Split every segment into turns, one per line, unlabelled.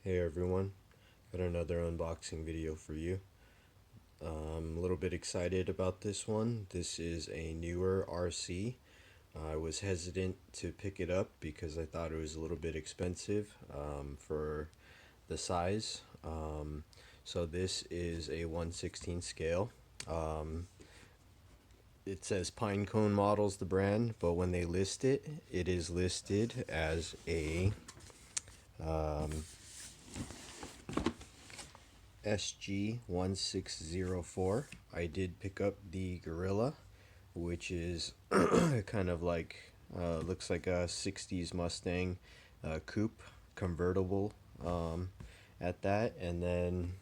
Hey everyone, got another unboxing video for you. I'm a little bit excited about this one. This is a newer RC. I was hesitant to pick it up because I thought it was a little bit expensive for the size. So this is a 1/16 scale. Um, it says Pinecone Models the brand, but when they list it, it is listed as a um, SG1604. I did pick up the Gorilla, which is kind of like looks like a 60s Mustang coupe convertible at that. And then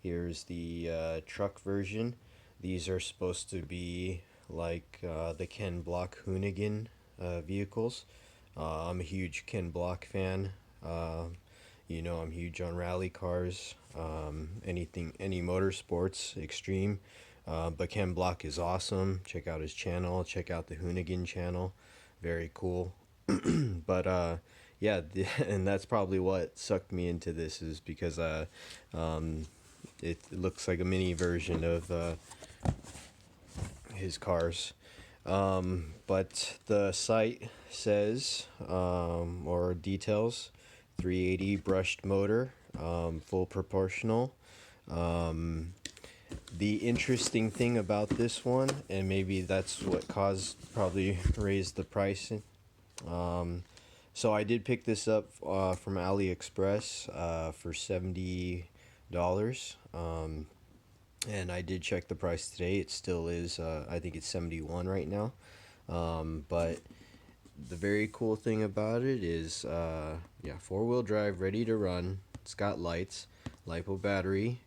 here's the truck version. These are supposed to be like the Ken Block Hoonigan vehicles. I'm a huge Ken Block fan. I'm huge on rally cars, any motorsports, extreme. But Ken Block is awesome. Check out his channel. Check out the Hoonigan channel. Very cool. But yeah, and that's probably what sucked me into this is because um, it looks like a mini version of his cars. But the site says or details 380 brushed motor, full proportional. Um, the interesting thing about this one, and maybe that's what probably raised the price. Um, so I did pick this up from AliExpress for $70. And I did check the price today. It still is, I think it's 71 right now. But the very cool thing about it is, yeah, four-wheel drive, ready to run. It's got lights, LiPo battery,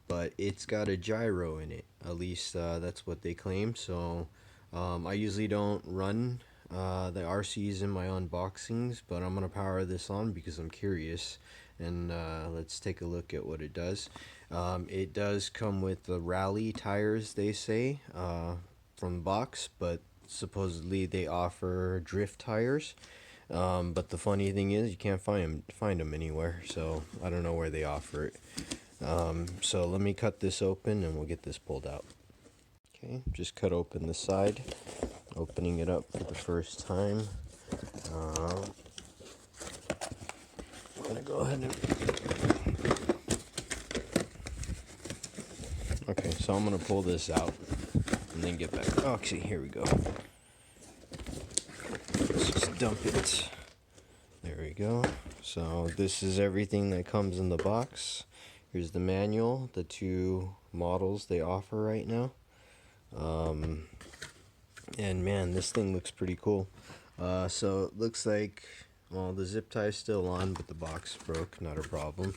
but it's got a gyro in it. At least that's what they claim. So I usually don't run the RCs in my unboxings, but I'm gonna power this on because I'm curious. And let's take a look at what it does. It does come with the rally tires, they say, from the box, but supposedly they offer drift tires. But the funny thing is, you can't find them anywhere, so I don't know where they offer it. So let me cut this open and we'll get this pulled out. Okay, just cut open the side, opening it up for the first time. I'm gonna go ahead and... Okay, so I'm gonna pull this out and then get back. Oh, actually, here we go. Let's just dump it. There we go. So this is everything that comes in the box. Here's the manual, the two models they offer right now. And man, this thing looks pretty cool. So it looks like, well, the zip tie is still on, but the box broke, not a problem.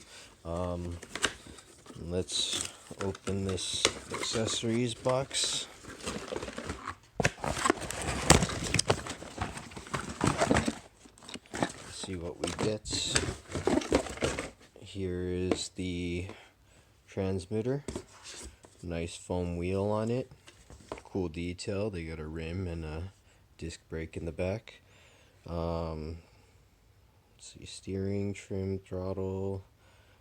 Let's open this accessories box. Let's see what we get. Here is the transmitter. Nice foam wheel on it. Cool detail. They got a rim and a disc brake in the back. Let's see, steering, trim, throttle.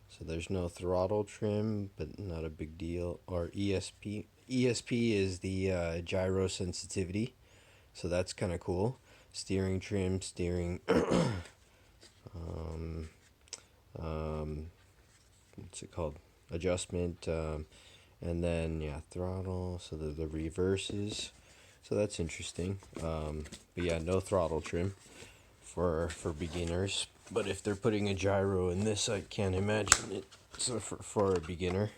So there's no throttle trim, but not a big deal. Or ESP. ESP is the gyro sensitivity, so that's kind of cool. Steering trim, steering. What's it called? Adjustment. And then yeah, throttle. So the reverses. So that's interesting. But yeah, no throttle trim for beginners. But if they're putting a gyro in this, I can't imagine it. So for a beginner,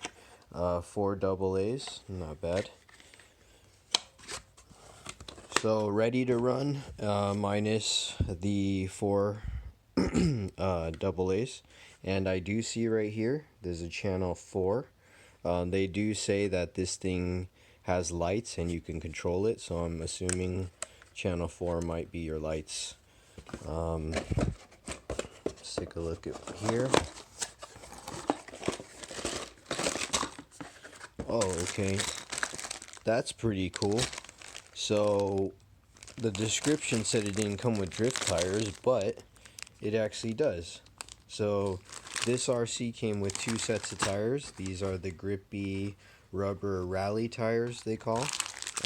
4 AA's, not bad. So ready to run, minus the 4 AA's. And I do see right here, there's a channel 4. They do say that this thing has lights and you can control it, so I'm assuming channel 4 might be your lights. Let's take a look at here. Oh, okay. That's pretty cool. So the description said it didn't come with drift tires, but it actually does. So this RC came with 2 sets of tires. These are the grippy rubber rally tires, they call.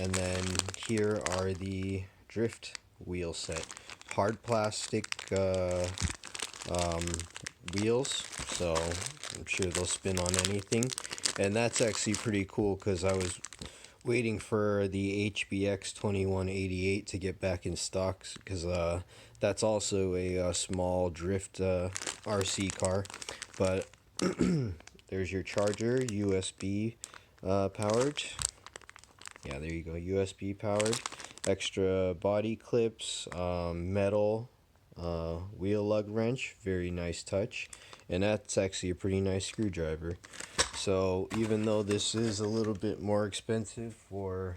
And then here are the drift wheel set. Hard plastic wheels, so I'm sure they'll spin on anything. And that's actually pretty cool because I was waiting for the HBX 2188 to get back in stock, because that's also a small drift RC car. But there's your charger, USB powered. Yeah, there you go, USB powered. Extra body clips, metal wheel lug wrench, very nice touch. And that's actually a pretty nice screwdriver. So even though this is a little bit more expensive for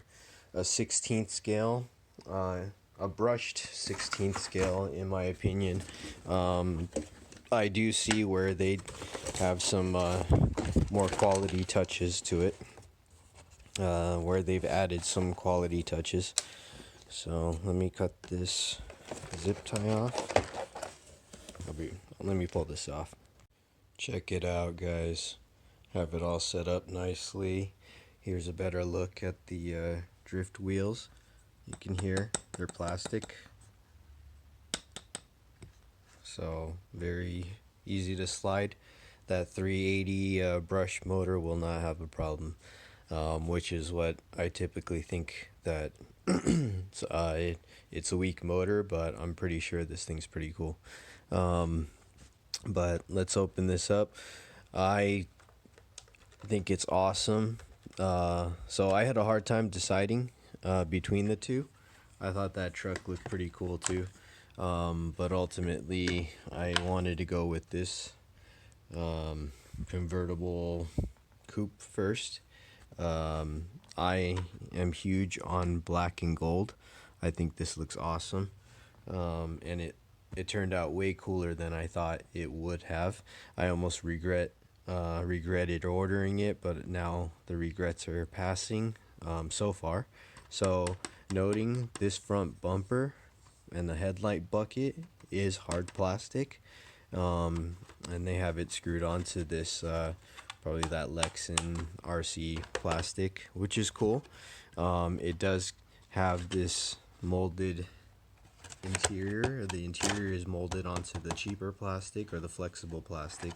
a 16th scale, a brushed 16th scale in my opinion, I do see where they have some more quality touches to it, where they've added some quality touches. So let me cut this zip tie off. Let me pull this off. Check it out, guys. Have it all set up nicely. Here's a better look at the drift wheels. You can hear they're plastic, so very easy to slide. That 380 brush motor will not have a problem, which is what I typically think, that it's a weak motor, but I'm pretty sure this thing's pretty cool. But let's open this up. I think it's awesome. So I had a hard time deciding between the two. I thought that truck looked pretty cool too, but ultimately I wanted to go with this convertible coupe first. I am huge on black and gold. I think this looks awesome, and it turned out way cooler than I thought it would have. I almost regretted ordering it, but now the regrets are passing so far. So noting this front bumper and the headlight bucket is hard plastic, and they have it screwed onto this probably that Lexan RC plastic, which is cool. It does have this molded interior. The interior is molded onto the cheaper plastic, or the flexible plastic,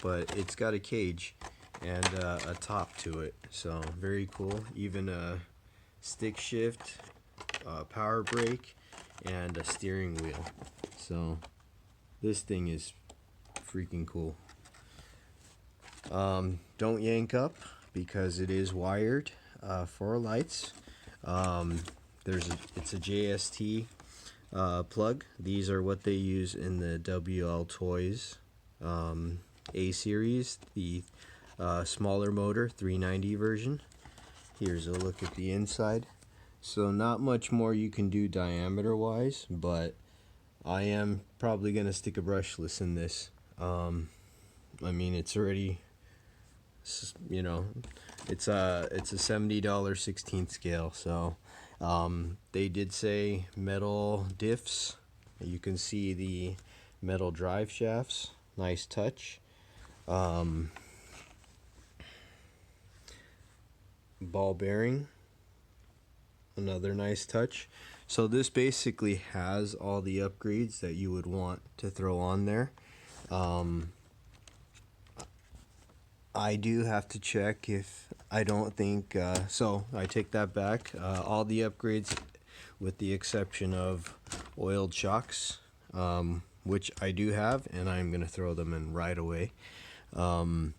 but it's got a cage and a top to it, so very cool. Even a stick shift, power brake, and a steering wheel. So this thing is freaking cool. Don't yank up because it is wired for lights. It's a JST plug. These are what they use in the WL Toys A series, the smaller motor 390 version. Here's a look at the inside. So not much more you can do diameter wise, but I am probably gonna stick a brushless in this. I mean, it's already, you know, it's a $70 16th scale. So they did say metal diffs. You can see the metal drive shafts. Nice touch. Ball bearing. Another nice touch. So this basically has all the upgrades that you would want to throw on there. I do have to check if I don't think so I take that back. All the upgrades with the exception of oiled shocks, which I do have, and I'm gonna throw them in right away, and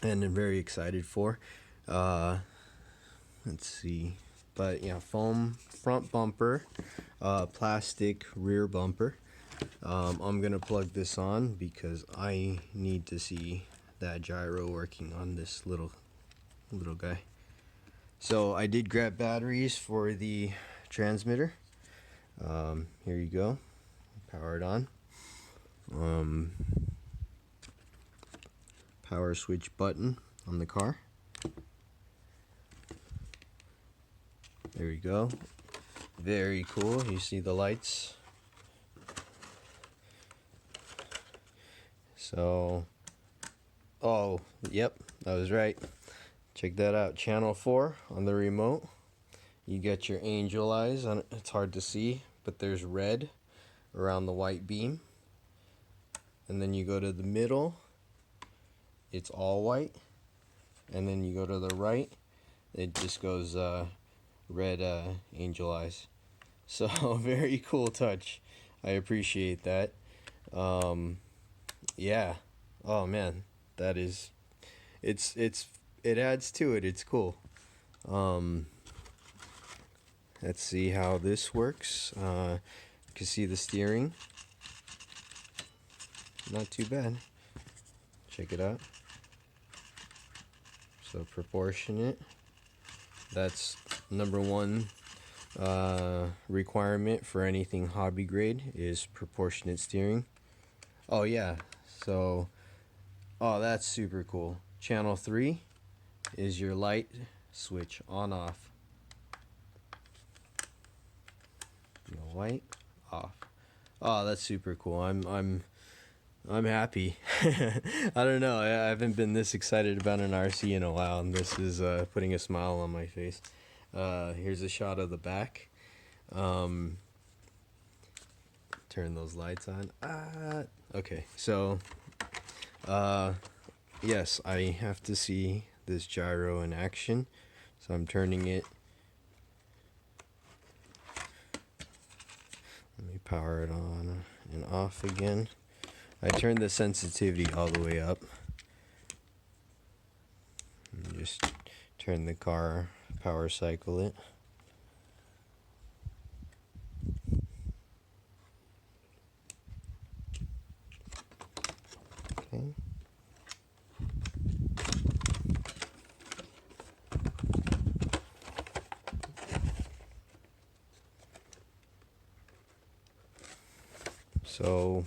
I'm very excited for. Let's see, but yeah, foam front bumper, plastic rear bumper. I'm gonna plug this on because I need to see that gyro working on this little guy. So I did grab batteries for the transmitter. Here you go, power it on. Power switch button on the car. There we go. Very cool. You see the lights. So Oh, yep, that was right. Check that out. Channel 4 on the remote. You get your angel eyes. It's hard to see, but there's red around the white beam. And then you go to the middle, it's all white. And then you go to the right, it just goes red angel eyes. So very cool touch. I appreciate that. Yeah. Oh man, that is. It adds to it. It's cool. Um, let's see how this works. You can see the steering. Not too bad. Check it out. So proportionate. That's number one requirement for anything hobby grade is proportionate steering. Oh yeah. So, oh, that's super cool. Channel 3 is your light switch on off. White off. Oh, that's super cool. I'm happy. I don't know. I haven't been this excited about an RC in a while, and this is putting a smile on my face. Here's a shot of the back. Turn those lights on. Okay, so yes, I have to see this gyro in action. So I'm turning it. Let me power it on and off again. I turned the sensitivity all the way up. And just turn the car, power cycle it. Okay. So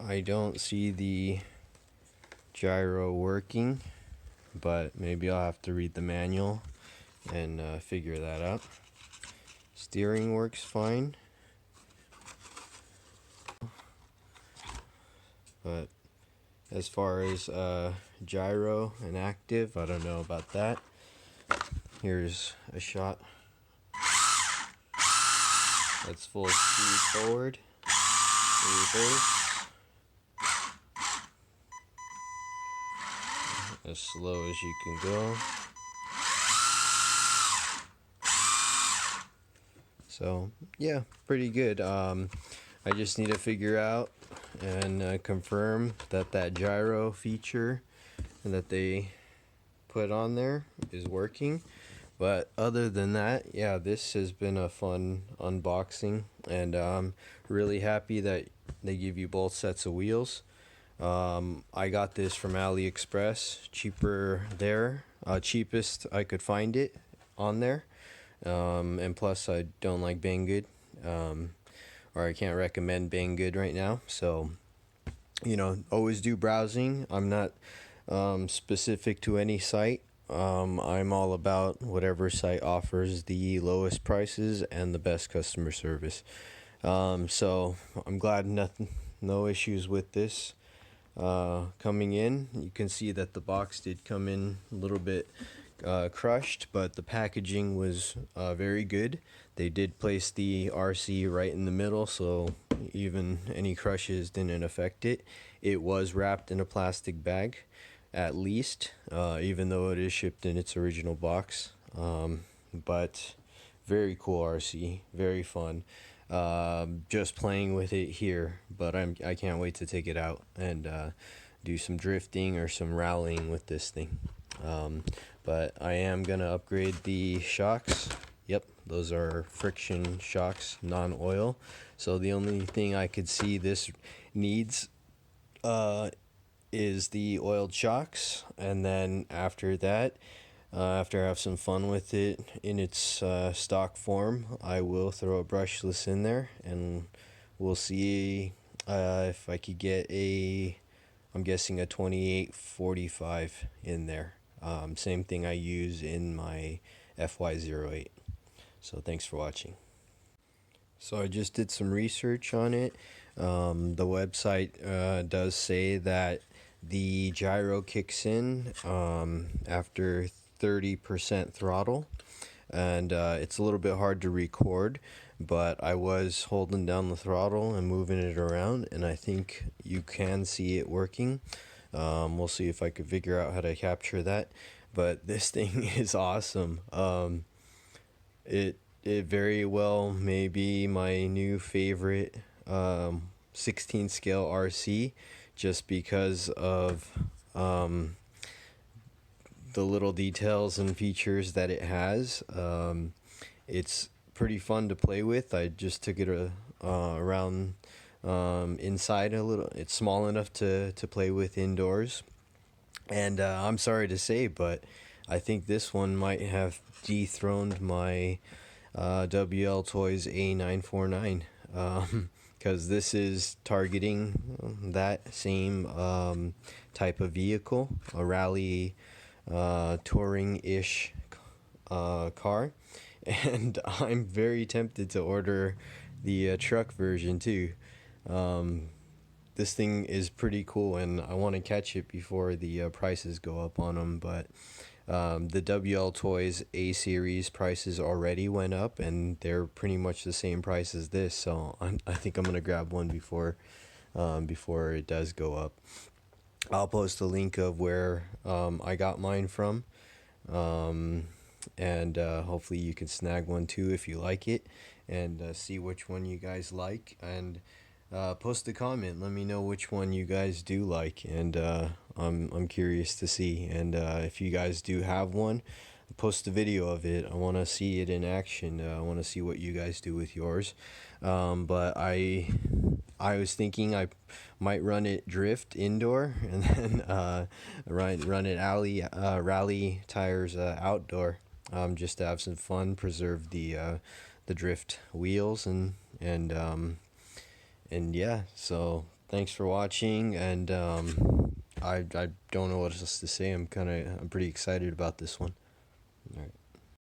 I don't see the gyro working, but maybe I'll have to read the manual and figure that out. Steering works fine, but as far as gyro and active, I don't know about that. Here's a shot. That's full speed forward, reverse, as slow as you can go. So yeah, pretty good. I just need to figure out and confirm that that gyro feature that they put on there is working. But other than that, yeah, this has been a fun unboxing, and I'm really happy that they give you both sets of wheels. I got this from AliExpress, cheaper there, cheapest I could find it on there. And plus, I don't like Banggood, or I can't recommend Banggood right now. So, always do browsing. I'm not specific to any site. I'm all about whatever site offers the lowest prices and the best customer service. So I'm glad no issues with this coming in. You can see that the box did come in a little bit crushed, but the packaging was very good. They did place the RC right in the middle, so even any crushes didn't affect it. It was wrapped in a plastic bag, at least, even though it is shipped in its original box. But very cool RC, very fun. Just playing with it here, but I can't wait to take it out and do some drifting or some rallying with this thing. But I am gonna upgrade the shocks. Yep, those are friction shocks, non-oil. So the only thing I could see this needs is the oiled shocks, and then after that, after I have some fun with it in its stock form, I will throw a brushless in there, and we'll see if I could get I'm guessing a 2845 in there. Same thing I use in my FY08. So thanks for watching. So I just did some research on it. The website does say that the gyro kicks in after 30% throttle, and it's a little bit hard to record, but I was holding down the throttle and moving it around, and I think you can see it working. We'll see if I could figure out how to capture that, but this thing is awesome. It very well may be my new favorite 16 scale RC, just because of the little details and features that it has. It's pretty fun to play with. I just took it around inside a little. It's small enough to play with indoors. And I'm sorry to say, but I think this one might have dethroned my WL Toys A949, because this is targeting that same type of vehicle, a rally touring-ish car, and I'm very tempted to order the truck version too. This thing is pretty cool, and I want to catch it before the prices go up on them. But the WL Toys A series prices already went up, and they're pretty much the same price as this. So I think I'm gonna grab one before it does go up. I'll post a link of where I got mine from, and hopefully you can snag one too if you like it, and see which one you guys like, and post a comment. Let me know which one you guys do like, and I'm curious to see. And if you guys do have one, post a video of it. I want to see it in action. I want to see what you guys do with yours. But I was thinking I might run it drift indoor, and then run it rally tires outdoor, just to have some fun, preserve the drift wheels, and yeah. So thanks for watching, and I don't know what else to say. I'm pretty excited about this one. All right.